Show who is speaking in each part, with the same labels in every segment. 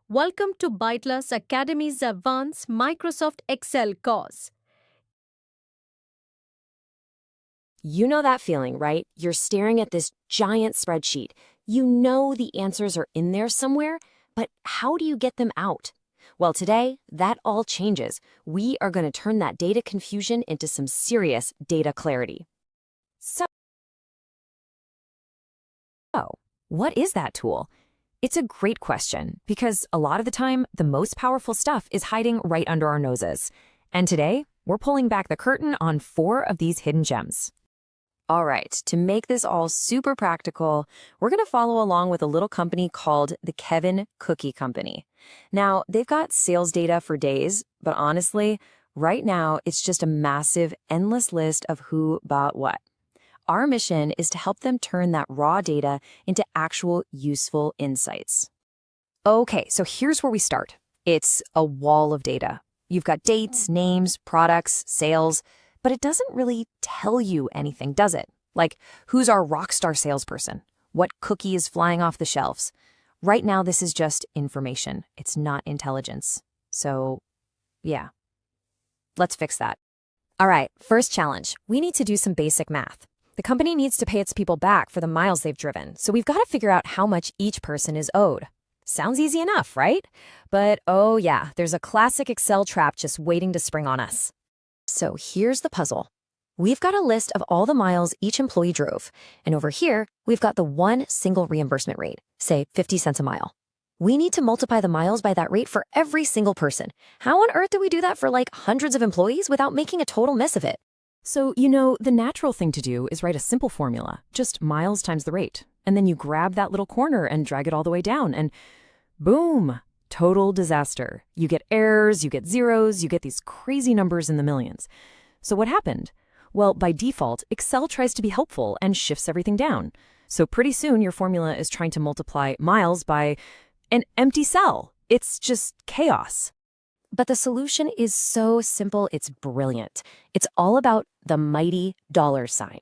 Speaker 1: Welcome to Bytlas Academy's Advanced Microsoft Excel course.
Speaker 2: You know that feeling, right? You're staring at this giant spreadsheet. You know the answers are in there somewhere, but how do you get them out? Well, today, that all changes. We are going to turn that data confusion into some serious data clarity. So, what is that tool? It's a great question because a lot of the time, the most powerful stuff is hiding right under our noses. And today, we're pulling back the curtain on 4 of these hidden gems. All right, to make this all super practical, we're going to follow along with a little company called the Kevin Cookie Company. Now, they've got sales data for days, but honestly, right now, it's just a massive, endless list of who bought what. Our mission is to help them turn that raw data into actual useful insights. Okay, so here's where we start. It's a wall of data. You've got dates, names, products, sales, but it doesn't really tell you anything, does it? Like, who's our rock star salesperson? What cookie is flying off the shelves? Right now, this is just information. It's not intelligence. So, yeah. Let's fix that. All right, first challenge. We need to do some basic math. The company needs to pay its people back for the miles they've driven, so we've got to figure out how much each person is owed. Sounds easy enough, right? But oh yeah, there's a classic Excel trap just waiting to spring on us. So here's the puzzle. We've got a list of all the miles each employee drove, and over here, we've got the one single reimbursement rate, say 50 cents a mile. We need to multiply the miles by that rate for every single person. How on earth do we do that for like hundreds of employees without making a total mess of it?
Speaker 3: So, the natural thing to do is write a simple formula, just miles times the rate. And then you grab that little corner and drag it all the way down, and boom, total disaster. You get errors, you get zeros, you get these crazy numbers in the millions. So what happened? Well, by default, Excel tries to be helpful and shifts everything down. So pretty soon your formula is trying to multiply miles by an empty cell. It's just chaos.
Speaker 2: But the solution is so simple, it's brilliant. It's all about the mighty $sign.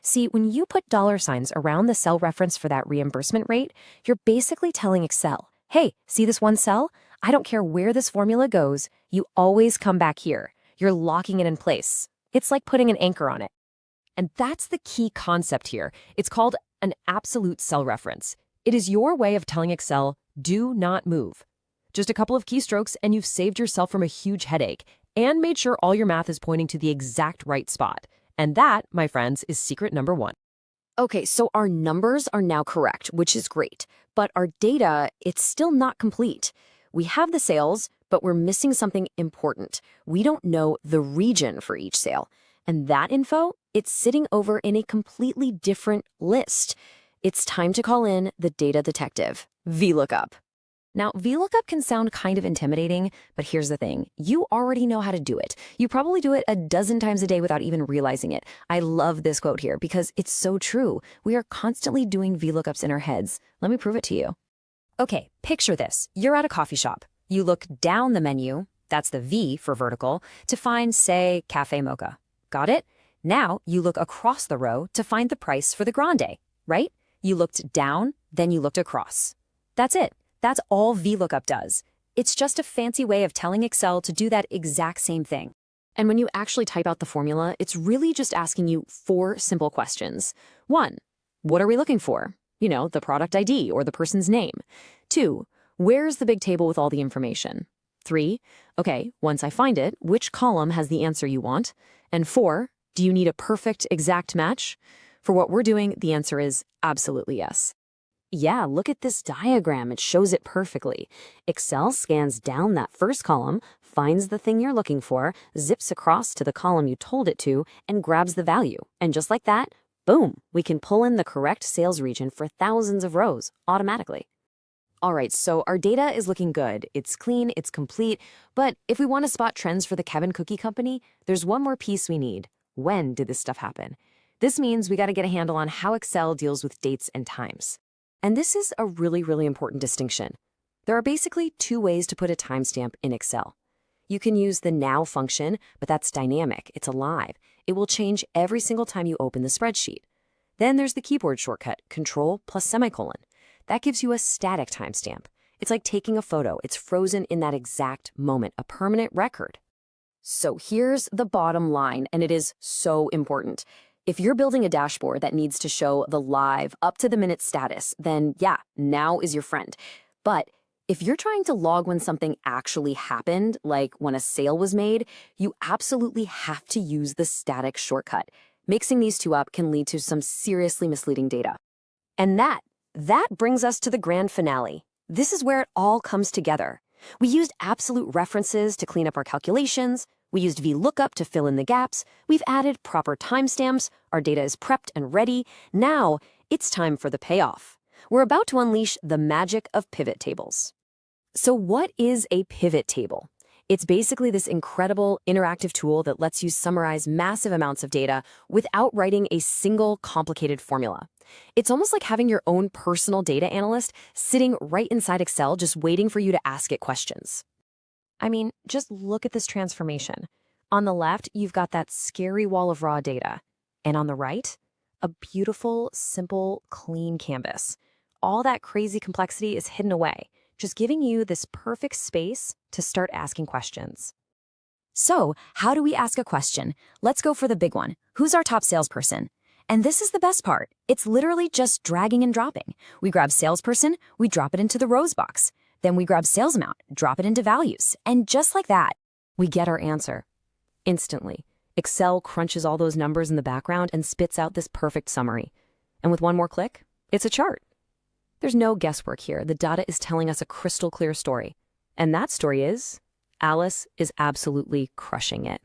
Speaker 2: See, when you put $signs around the cell reference for that reimbursement rate, you're basically telling Excel, hey, see this one cell? I don't care where this formula goes, you always come back here. You're locking it in place. It's like putting an anchor on it.
Speaker 3: And that's the key concept here. It's called an absolute cell reference. It is your way of telling Excel, do not move. Just a couple of keystrokes and you've saved yourself from a huge headache and made sure all your math is pointing to the exact right spot. And that, my friends, is secret number 1.
Speaker 2: Okay, so our numbers are now correct, which is great. But our data, it's still not complete. We have the sales, but we're missing something important. We don't know the region for each sale. And that info, it's sitting over in a completely different list. It's time to call in the data detective, VLOOKUP. Now, VLOOKUP can sound kind of intimidating, but here's the thing. You already know how to do it. You probably do it a dozen times a day without even realizing it. I love this quote here because it's so true. We are constantly doing VLOOKUPs in our heads. Let me prove it to you. Okay, picture this. You're at a coffee shop. You look down the menu, that's the V for vertical, to find, say, Cafe Mocha. Got it? Now you look across the row to find the price for the grande, right? You looked down, then you looked across. That's it. That's all VLOOKUP does. It's just a fancy way of telling Excel to do that exact same thing. And when you actually type out the formula, it's really just asking you 4 simple questions. 1, what are we looking for? The product ID or the person's name. 2, where's the big table with all the information? 3, okay, once I find it, which column has the answer you want? And 4, do you need a perfect exact match? For what we're doing, the answer is absolutely yes. Yeah, look at this diagram. It shows it perfectly. Excel scans down that first column, finds the thing you're looking for, zips across to the column you told it to, and grabs the value. And just like that, boom, we can pull in the correct sales region for thousands of rows automatically. All right, so our data is looking good. It's clean, it's complete. But if we want to spot trends for the Kevin Cookie Company, there's one more piece we need. When did this stuff happen? This means we got to get a handle on how Excel deals with dates and times. And this is a really, really important distinction. There are basically 2 ways to put a timestamp in Excel. You can use the now function, but that's dynamic, it's alive. It will change every single time you open the spreadsheet. Then there's the keyboard shortcut, Control plus semicolon. That gives you a static timestamp. It's like taking a photo. It's frozen in that exact moment, a permanent record. So here's the bottom line, and it is so important. If you're building a dashboard that needs to show the live, up-to-the-minute status, then yeah, now is your friend. But if you're trying to log when something actually happened, like when a sale was made, you absolutely have to use the static shortcut. Mixing these two up can lead to some seriously misleading data. And that brings us to the grand finale. This is where it all comes together. We used absolute references to clean up our calculations. We used VLOOKUP to fill in the gaps. We've added proper timestamps. Our data is prepped and ready. Now it's time for the payoff. We're about to unleash the magic of pivot tables. So what is a pivot table? It's basically this incredible interactive tool that lets you summarize massive amounts of data without writing a single complicated formula. It's almost like having your own personal data analyst sitting right inside Excel just waiting for you to ask it questions.
Speaker 3: I mean, just look at this transformation. On the left, you've got that scary wall of raw data. And on the right, a beautiful, simple, clean canvas. All that crazy complexity is hidden away, just giving you this perfect space to start asking questions.
Speaker 2: So, how do we ask a question? Let's go for the big one. Who's our top salesperson? And this is the best part. It's literally just dragging and dropping. We grab salesperson, we drop it into the rows box. Then we grab sales amount, drop it into values. And just like that,
Speaker 3: We get our answer. Instantly, Excel crunches all those numbers in the background and spits out this perfect summary. And with one more click, it's a chart. There's no guesswork here. The data is telling us a crystal clear story. And that story is, Alice is absolutely crushing it.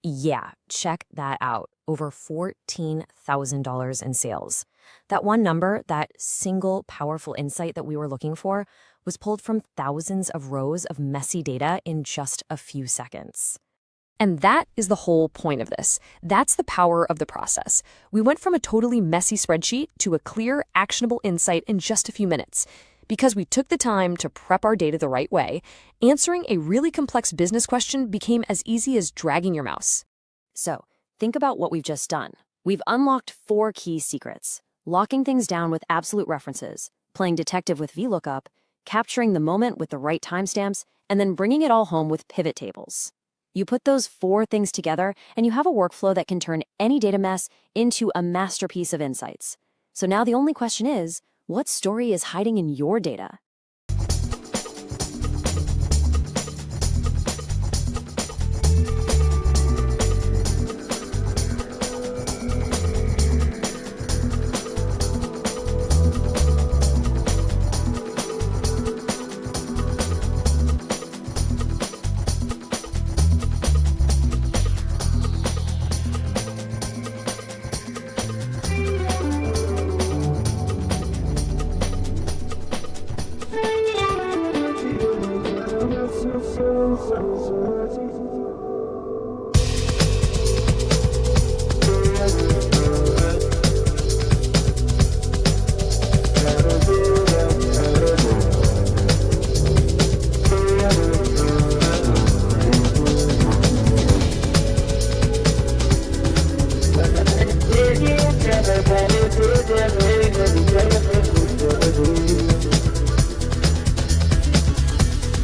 Speaker 2: yeah, check that out. Over $14,000 in sales. That one number, that single powerful insight that we were looking for, was pulled from thousands of rows of messy data in just a few seconds. And that is the whole point of this. That's the power of the process. We went from a totally messy spreadsheet to a clear, actionable insight in just a few minutes. Because we took the time to prep our data the right way, answering a really complex business question became as easy as dragging your mouse. So, think about what we've just done. We've unlocked 4 key secrets: locking things down with absolute references, playing detective with VLOOKUP, capturing the moment with the right timestamps, and then bringing it all home with pivot tables. You put those 4 things together, and you have a workflow that can turn any data mess into a masterpiece of insights. So now the only question is, what story is hiding in your data?
Speaker 4: So